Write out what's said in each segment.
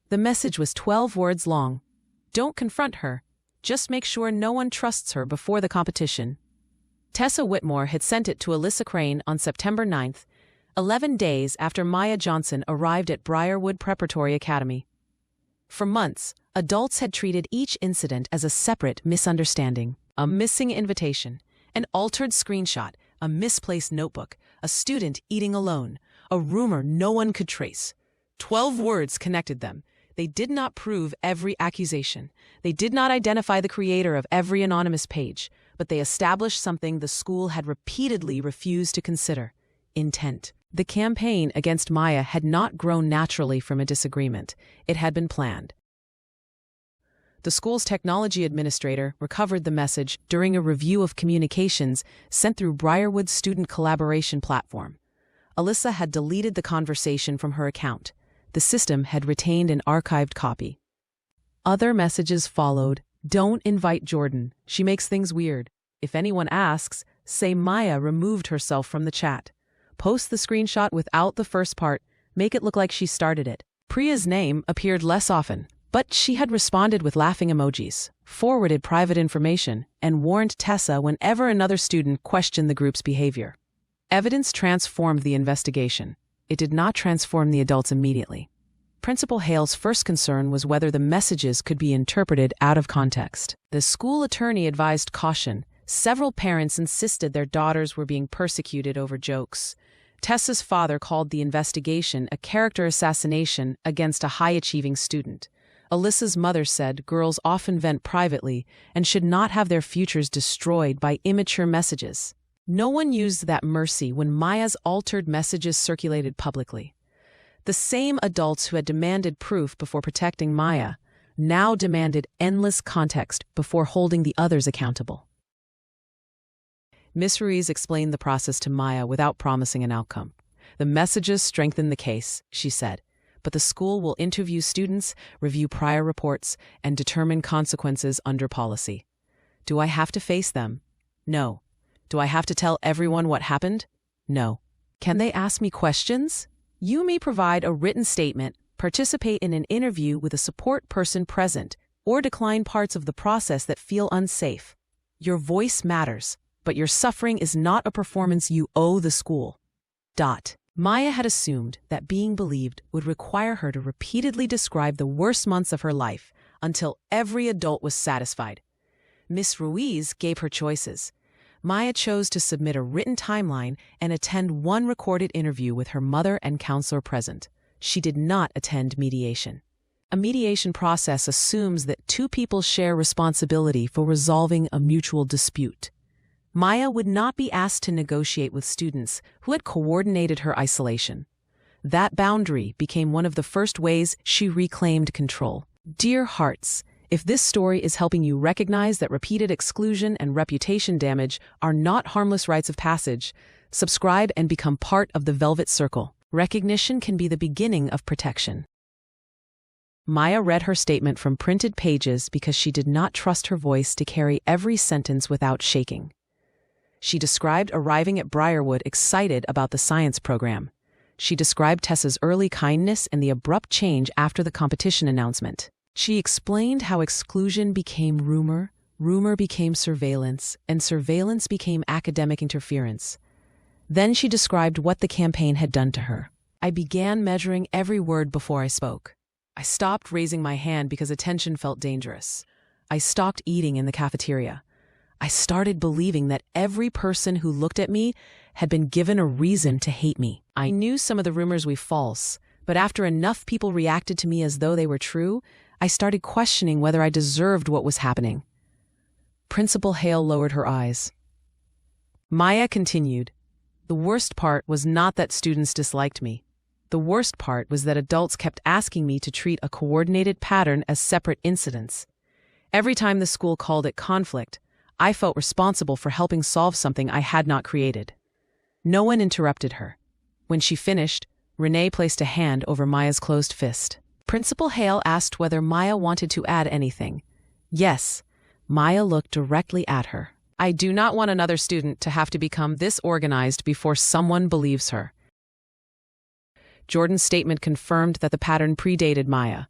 The message was 12 words long. Don't confront her. Just make sure no one trusts her before the competition. Tessa Whitmore had sent it to Alyssa Crane on September 9th, 11 days after Maya Johnson arrived at Briarwood Preparatory Academy. For months, adults had treated each incident as a separate misunderstanding. A missing invitation, an altered screenshot, a misplaced notebook, a student eating alone, a rumor no one could trace. 12 words connected them. They did not prove every accusation. They did not identify the creator of every anonymous page, but they established something the school had repeatedly refused to consider: intent. The campaign against Maya had not grown naturally from a disagreement. It had been planned. The school's technology administrator recovered the message during a review of communications sent through Briarwood's student collaboration platform. Alyssa had deleted the conversation from her account. The system had retained an archived copy. Other messages followed. Don't invite Jordan. She makes things weird. If anyone asks, say Maya removed herself from the chat. Post the screenshot without the first part. Make it look like she started it. Priya's name appeared less often, but she had responded with laughing emojis, forwarded private information, and warned Tessa whenever another student questioned the group's behavior. Evidence transformed the investigation. It did not transform the adults immediately. Principal Hale's first concern was whether the messages could be interpreted out of context. The school attorney advised caution. Several parents insisted their daughters were being persecuted over jokes. Tessa's father called the investigation a character assassination against a high-achieving student. Alyssa's mother said girls often vent privately and should not have their futures destroyed by immature messages. No one used that mercy when Maya's altered messages circulated publicly. The same adults who had demanded proof before protecting Maya now demanded endless context before holding the others accountable. Miss Ruiz explained the process to Maya without promising an outcome. The messages strengthened the case, she said, but the school will interview students, review prior reports, and determine consequences under policy. Do I have to face them? No. Do I have to tell everyone what happened? No. Can they ask me questions? You may provide a written statement, participate in an interview with a support person present, or decline parts of the process that feel unsafe. Your voice matters, but your suffering is not a performance you owe the school. Maya had assumed that being believed would require her to repeatedly describe the worst months of her life until every adult was satisfied. Miss Ruiz gave her choices. Maya chose to submit a written timeline and attend one recorded interview with her mother and counselor present. She did not attend mediation. A mediation process assumes that two people share responsibility for resolving a mutual dispute. Maya would not be asked to negotiate with students who had coordinated her isolation. That boundary became one of the first ways she reclaimed control. Dear hearts, if this story is helping you recognize that repeated exclusion and reputation damage are not harmless rites of passage, subscribe and become part of the Velvet Circle. Recognition can be the beginning of protection. Maya read her statement from printed pages because she did not trust her voice to carry every sentence without shaking. She described arriving at Briarwood excited about the science program. She described Tessa's early kindness and the abrupt change after the competition announcement. She explained how exclusion became rumor, rumor became surveillance, and surveillance became academic interference. Then she described what the campaign had done to her. I began measuring every word before I spoke. I stopped raising my hand because attention felt dangerous. I stopped eating in the cafeteria. I started believing that every person who looked at me had been given a reason to hate me. I knew some of the rumors were false, but after enough people reacted to me as though they were true, I started questioning whether I deserved what was happening. Principal Hale lowered her eyes. Maya continued, "The worst part was not that students disliked me. The worst part was that adults kept asking me to treat a coordinated pattern as separate incidents. Every time the school called it conflict, I felt responsible for helping solve something I had not created." No one interrupted her. When she finished, Renee placed a hand over Maya's closed fist. Principal Hale asked whether Maya wanted to add anything. Yes. Maya looked directly at her. I do not want another student to have to become this organized before someone believes her. Jordan's statement confirmed that the pattern predated Maya.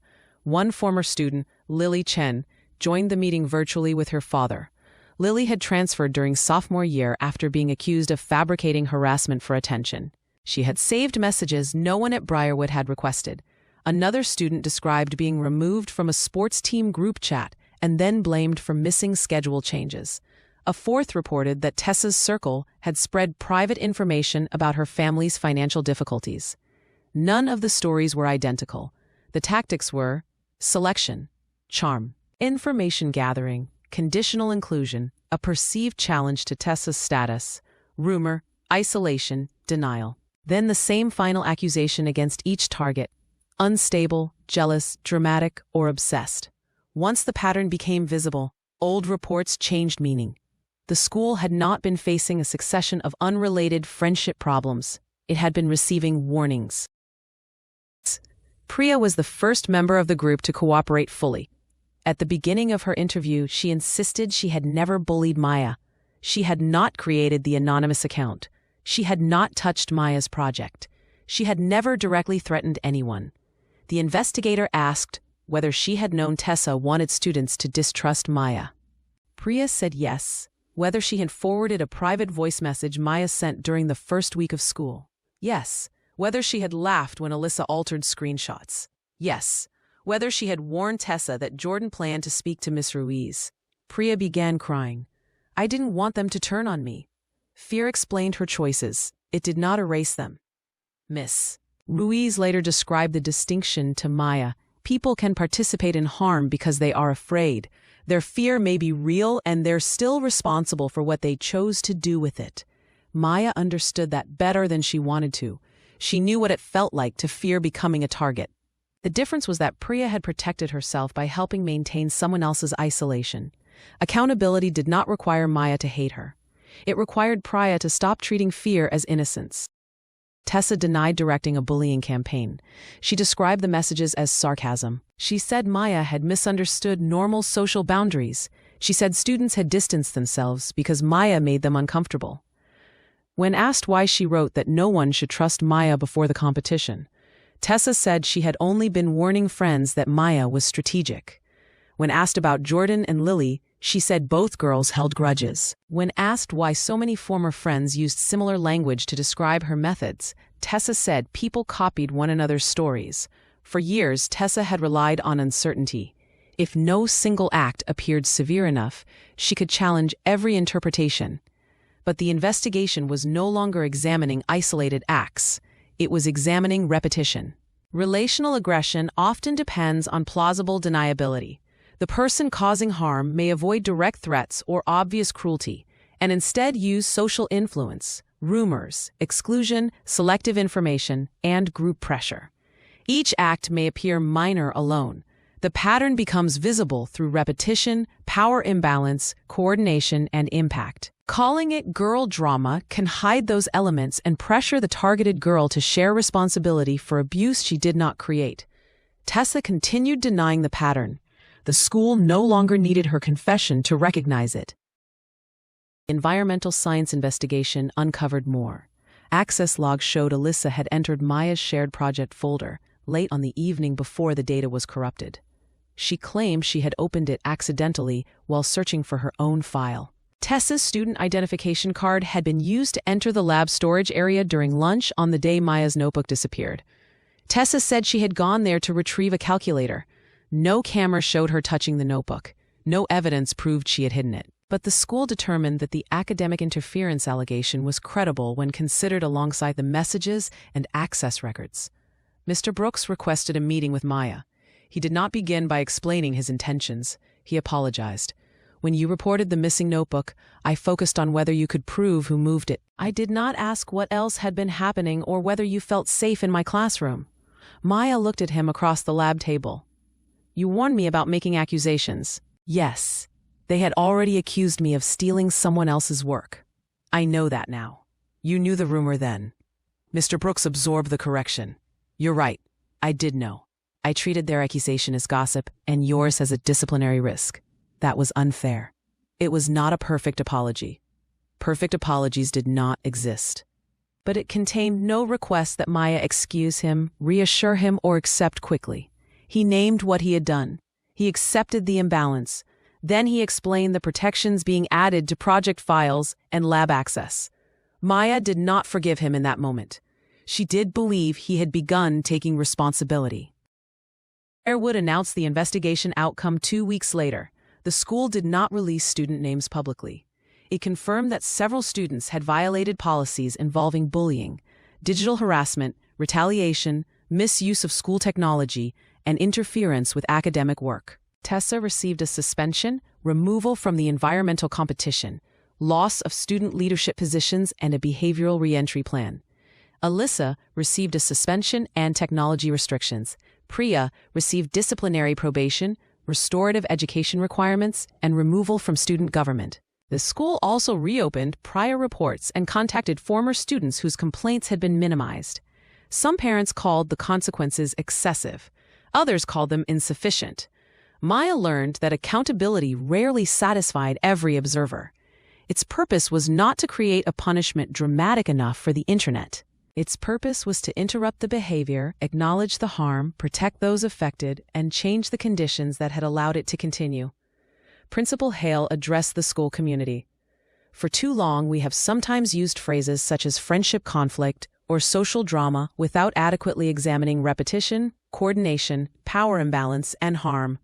One former student, Lily Chen, joined the meeting virtually with her father. Lily had transferred during sophomore year after being accused of fabricating harassment for attention. She had saved messages no one at Briarwood had requested. Another student described being removed from a sports team group chat and then blamed for missing schedule changes. A fourth reported that Tessa's circle had spread private information about her family's financial difficulties. None of the stories were identical. The tactics were selection, charm, information gathering, conditional inclusion, a perceived challenge to Tessa's status, rumor, isolation, denial. Then the same final accusation against each target: unstable, jealous, dramatic, or obsessed. Once the pattern became visible, old reports changed meaning. The school had not been facing a succession of unrelated friendship problems. It had been receiving warnings. Priya was the first member of the group to cooperate fully. At the beginning of her interview, she insisted she had never bullied Maya. She had not created the anonymous account. She had not touched Maya's project. She had never directly threatened anyone. The investigator asked whether she had known Tessa wanted students to distrust Maya. Priya said yes. Whether she had forwarded a private voice message Maya sent during the first week of school. Yes. Whether she had laughed when Alyssa altered screenshots. Yes. Whether she had warned Tessa that Jordan planned to speak to Miss Ruiz. Priya began crying. I didn't want them to turn on me. Fear explained her choices. It did not erase them. Miss Ruiz later described the distinction to Maya. People can participate in harm because they are afraid. Their fear may be real and they're still responsible for what they chose to do with it. Maya understood that better than she wanted to. She knew what it felt like to fear becoming a target. The difference was that Priya had protected herself by helping maintain someone else's isolation. Accountability did not require Maya to hate her. It required Priya to stop treating fear as innocence. Tessa denied directing a bullying campaign. She described the messages as sarcasm. She said Maya had misunderstood normal social boundaries. She said students had distanced themselves because Maya made them uncomfortable. When asked why she wrote that no one should trust Maya before the competition, Tessa said she had only been warning friends that Maya was strategic. When asked about Jordan and Lily, she said both girls held grudges. When asked why so many former friends used similar language to describe her methods, Tessa said people copied one another's stories. For years, Tessa had relied on uncertainty. If no single act appeared severe enough, she could challenge every interpretation. But the investigation was no longer examining isolated acts. It was examining repetition. Relational aggression often depends on plausible deniability. The person causing harm may avoid direct threats or obvious cruelty, and instead use social influence, rumors, exclusion, selective information, and group pressure. Each act may appear minor alone. The pattern becomes visible through repetition, power imbalance, coordination, and impact. Calling it girl drama can hide those elements and pressure the targeted girl to share responsibility for abuse she did not create. Tessa continued denying the pattern. The school no longer needed her confession to recognize it. Environmental science investigation uncovered more. Access logs showed Alyssa had entered Maya's shared project folder late on the evening before the data was corrupted. She claimed she had opened it accidentally while searching for her own file. Tessa's student identification card had been used to enter the lab storage area during lunch on the day Maya's notebook disappeared. Tessa said she had gone there to retrieve a calculator. No camera showed her touching the notebook. No evidence proved she had hidden it. But the school determined that the academic interference allegation was credible when considered alongside the messages and access records. Mr. Brooks requested a meeting with Maya. He did not begin by explaining his intentions. He apologized. When you reported the missing notebook, I focused on whether you could prove who moved it. I did not ask what else had been happening or whether you felt safe in my classroom. Maya looked at him across the lab table. You warned me about making accusations. Yes. They had already accused me of stealing someone else's work. I know that now. You knew the rumor then. Mr. Brooks absorbed the correction. You're right. I did know. I treated their accusation as gossip and yours as a disciplinary risk. That was unfair. It was not a perfect apology. Perfect apologies did not exist. But it contained no request that Maya excuse him, reassure him, or accept quickly. He named what he had done. He accepted the imbalance. Then he explained the protections being added to project files and lab access. Maya did not forgive him in that moment. She did believe he had begun taking responsibility. Briarwood announced the investigation outcome 2 weeks later. The school did not release student names publicly. It confirmed that several students had violated policies involving bullying, digital harassment, retaliation, misuse of school technology, and interference with academic work. Tessa received a suspension, removal from the environmental competition, loss of student leadership positions, and a behavioral reentry plan. Alyssa received a suspension and technology restrictions. Priya received disciplinary probation, restorative education requirements, and removal from student government. The school also reopened prior reports and contacted former students whose complaints had been minimized. Some parents called the consequences excessive. Others called them insufficient. Maya learned that accountability rarely satisfied every observer. Its purpose was not to create a punishment dramatic enough for the internet. Its purpose was to interrupt the behavior, acknowledge the harm, protect those affected, and change the conditions that had allowed it to continue. Principal Hale addressed the school community. For too long, we have sometimes used phrases such as friendship conflict or social drama without adequately examining repetition, coordination, power imbalance, and harm.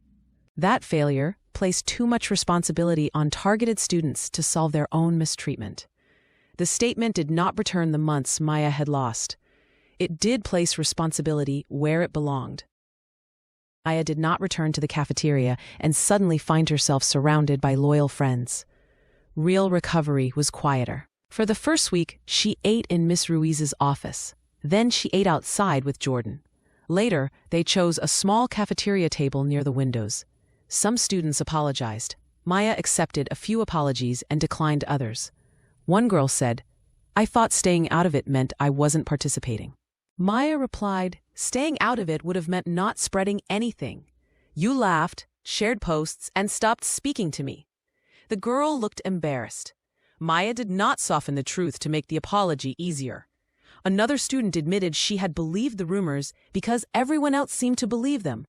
That failure placed too much responsibility on targeted students to solve their own mistreatment. The statement did not return the months Maya had lost. It did place responsibility where it belonged. Maya did not return to the cafeteria and suddenly find herself surrounded by loyal friends. Real recovery was quieter. For the first week, she ate in Miss Ruiz's office. Then she ate outside with Jordan. Later, they chose a small cafeteria table near the windows. Some students apologized. Maya accepted a few apologies and declined others. One girl said, "I thought staying out of it meant I wasn't participating." Maya replied, "Staying out of it would have meant not spreading anything. You laughed, shared posts, and stopped speaking to me." The girl looked embarrassed. Maya did not soften the truth to make the apology easier. Another student admitted she had believed the rumors because everyone else seemed to believe them.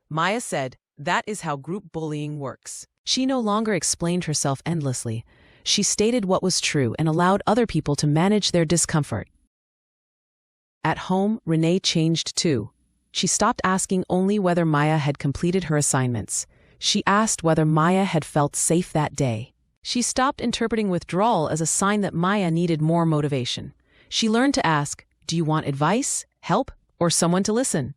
Maya said, "That is how group bullying works." She no longer explained herself endlessly. She stated what was true and allowed other people to manage their discomfort. At home, Renee changed too. She stopped asking only whether Maya had completed her assignments. She asked whether Maya had felt safe that day. She stopped interpreting withdrawal as a sign that Maya needed more motivation. She learned to ask, "Do you want advice, help, or someone to listen?"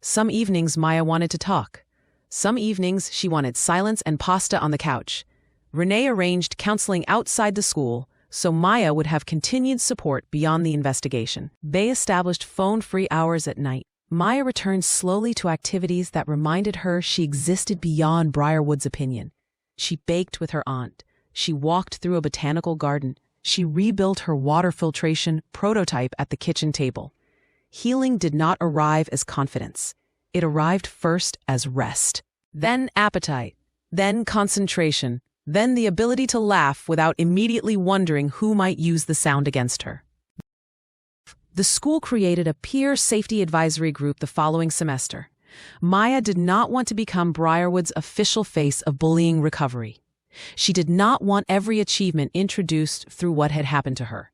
Some evenings Maya wanted to talk. Some evenings she wanted silence and pasta on the couch. Renee arranged counseling outside the school so Maya would have continued support beyond the investigation. They established phone-free hours at night. Maya returned slowly to activities that reminded her she existed beyond Briarwood's opinion. She baked with her aunt. She walked through a botanical garden. She rebuilt her water filtration prototype at the kitchen table. Healing did not arrive as confidence. It arrived first as rest, then appetite, then concentration, then the ability to laugh without immediately wondering who might use the sound against her. The school created a peer safety advisory group the following semester. Maya did not want to become Briarwood's official face of bullying recovery. She did not want every achievement introduced through what had happened to her.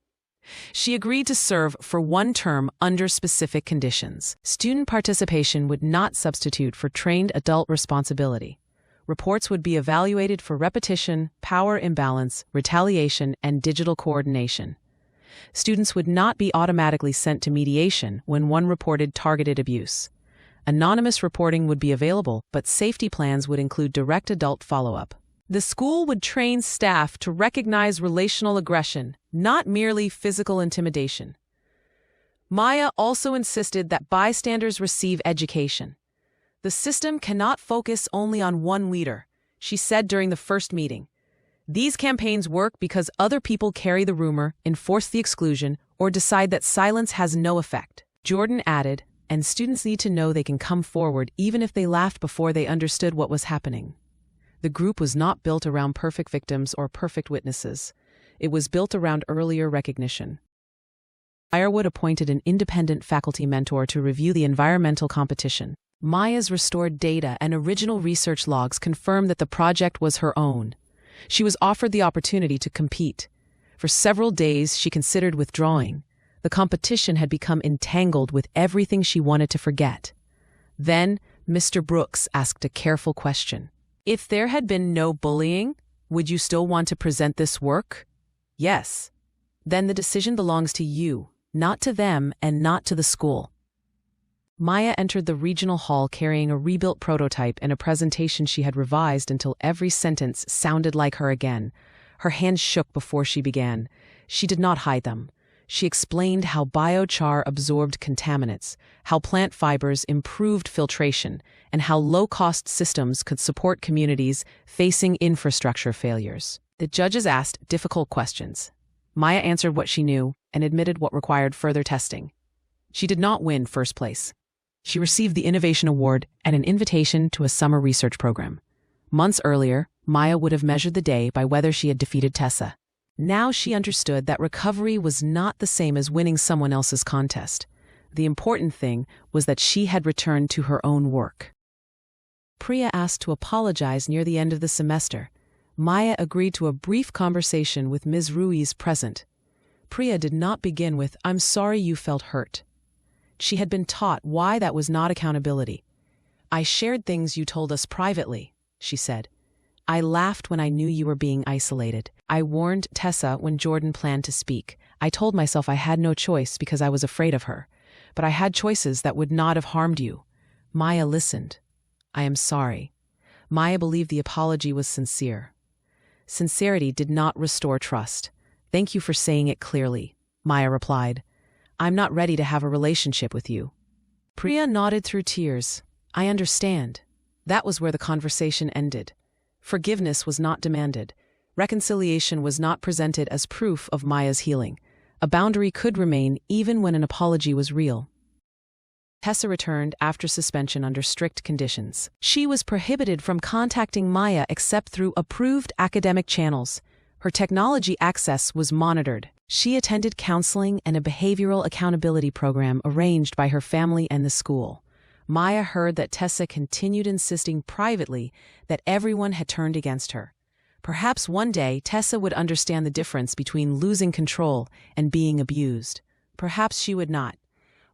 She agreed to serve for one term under specific conditions. Student participation would not substitute for trained adult responsibility. Reports would be evaluated for repetition, power imbalance, retaliation, and digital coordination. Students would not be automatically sent to mediation when one reported targeted abuse. Anonymous reporting would be available, but safety plans would include direct adult follow-up. The school would train staff to recognize relational aggression, not merely physical intimidation. Maya also insisted that bystanders receive education. The system cannot focus only on one leader, she said during the first meeting. These campaigns work because other people carry the rumor, enforce the exclusion, or decide that silence has no effect. Jordan added, and students need to know they can come forward even if they laughed before they understood what was happening. The group was not built around perfect victims or perfect witnesses. It was built around earlier recognition. Briarwood appointed an independent faculty mentor to review the environmental competition. Maya's restored data and original research logs confirmed that the project was her own. She was offered the opportunity to compete. For several days, she considered withdrawing. The competition had become entangled with everything she wanted to forget. Then, Mr. Brooks asked a careful question. If there had been no bullying, would you still want to present this work? Yes. Then the decision belongs to you, not to them and not to the school. Maya entered the regional hall carrying a rebuilt prototype and a presentation she had revised until every sentence sounded like her again. Her hands shook before she began. She did not hide them. She explained how biochar absorbed contaminants, how plant fibers improved filtration, and how low-cost systems could support communities facing infrastructure failures. The judges asked difficult questions. Maya answered what she knew and admitted what required further testing. She did not win first place. She received the Innovation Award and an invitation to a summer research program. Months earlier, Maya would have measured the day by whether she had defeated Tessa. Now she understood that recovery was not the same as winning someone else's contest. The important thing was that she had returned to her own work. Priya asked to apologize near the end of the semester. Maya agreed to a brief conversation with Ms. Ruiz present. Priya did not begin with, "I'm sorry you felt hurt." She had been taught why that was not accountability. "I shared things you told us privately," she said. "I laughed when I knew you were being isolated. I warned Tessa when Jordan planned to speak. I told myself I had no choice because I was afraid of her. But I had choices that would not have harmed you." Maya listened. "I am sorry." Maya believed the apology was sincere. Sincerity did not restore trust. "Thank you for saying it clearly," Maya replied. "I'm not ready to have a relationship with you." Priya nodded through tears. "I understand." That was where the conversation ended. Forgiveness was not demanded. Reconciliation was not presented as proof of Maya's healing. A boundary could remain even when an apology was real. Tessa returned after suspension under strict conditions. She was prohibited from contacting Maya except through approved academic channels. Her technology access was monitored. She attended counseling and a behavioral accountability program arranged by her family and the school. Maya heard that Tessa continued insisting privately that everyone had turned against her. Perhaps one day Tessa would understand the difference between losing control and being abused. Perhaps she would not.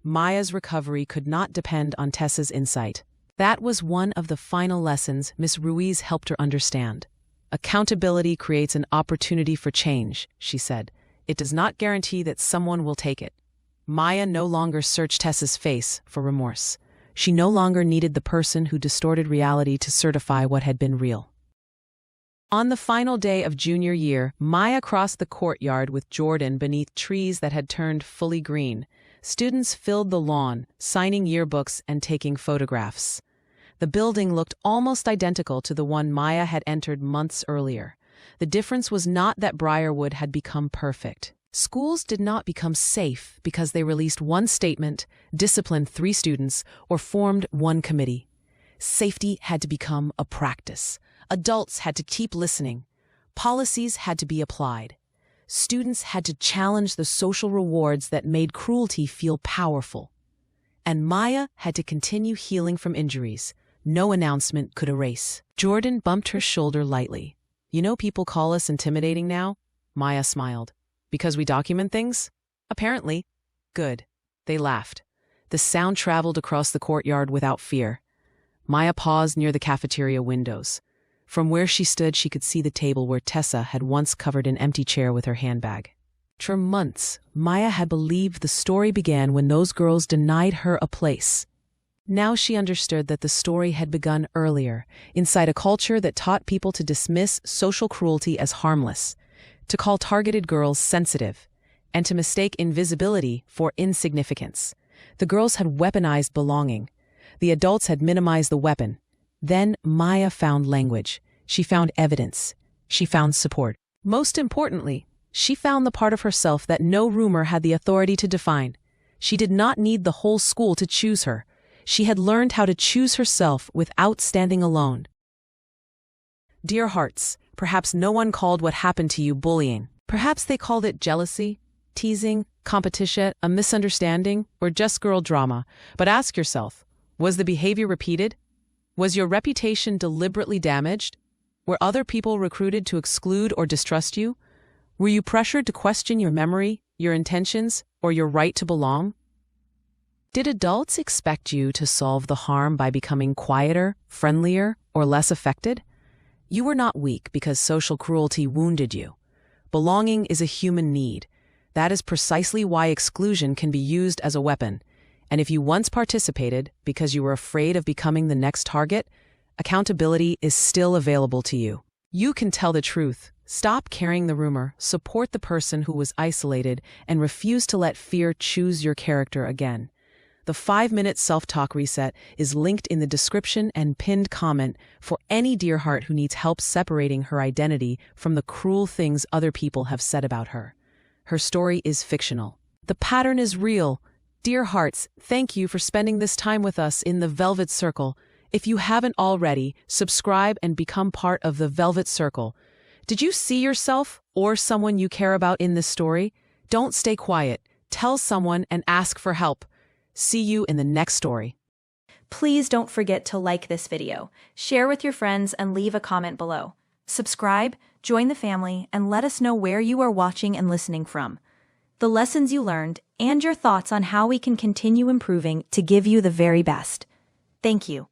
Maya's recovery could not depend on Tessa's insight. That was one of the final lessons Miss Ruiz helped her understand. "Accountability creates an opportunity for change," she said. "It does not guarantee that someone will take it." Maya no longer searched Tessa's face for remorse. She no longer needed the person who distorted reality to certify what had been real. On the final day of junior year, Maya crossed the courtyard with Jordan beneath trees that had turned fully green. Students filled the lawn, signing yearbooks and taking photographs. The building looked almost identical to the one Maya had entered months earlier. The difference was not that Briarwood had become perfect. Schools did not become safe because they released one statement, disciplined 3 students, or formed one committee. Safety had to become a practice. Adults had to keep listening. Policies had to be applied. Students had to challenge the social rewards that made cruelty feel powerful. And Maya had to continue healing from injuries no announcement could erase. Jordan bumped her shoulder lightly. "You know people call us intimidating now?" Maya smiled. "Because we document things?" "Apparently." "Good." They laughed. The sound traveled across the courtyard without fear. Maya paused near the cafeteria windows. From where she stood, she could see the table where Tessa had once covered an empty chair with her handbag. For months, Maya had believed the story began when those girls denied her a place. Now she understood that the story had begun earlier, inside a culture that taught people to dismiss social cruelty as harmless, to call targeted girls sensitive, and to mistake invisibility for insignificance. The girls had weaponized belonging. The adults had minimized the weapon. Then Maya found language. She found evidence. She found support. Most importantly, she found the part of herself that no rumor had the authority to define. She did not need the whole school to choose her. She had learned how to choose herself without standing alone. Dear hearts, perhaps no one called what happened to you bullying. Perhaps they called it jealousy, teasing, competition, a misunderstanding, or just girl drama. But ask yourself, Was the behavior repeated? Was your reputation deliberately damaged? Were other people recruited to exclude or distrust you? Were you pressured to question your memory, your intentions, or your right to belong? Did adults expect you to solve the harm by becoming quieter, friendlier, or less affected? You were not weak because social cruelty wounded you. Belonging is a human need. That is precisely why exclusion can be used as a weapon. And if you once participated because you were afraid of becoming the next target, accountability is still available to you. You can tell the truth, stop carrying the rumor, support the person who was isolated, and refuse to let fear choose your character again. The 5-minute self-talk reset is linked in the description and pinned comment for any dear heart who needs help separating her identity from the cruel things other people have said about her. Her story is fictional. The pattern is real. Dear hearts, thank you for spending this time with us in the Velvet Circle. If you haven't already, subscribe and become part of the Velvet Circle. Did you see yourself or someone you care about in this story? Don't stay quiet. Tell someone and ask for help. See you in the next story. Please don't forget to like this video, share with your friends, and leave a comment below. Subscribe, join the family, and let us know where you are watching and listening from. The lessons you learned, and your thoughts on how we can continue improving to give you the very best. Thank you.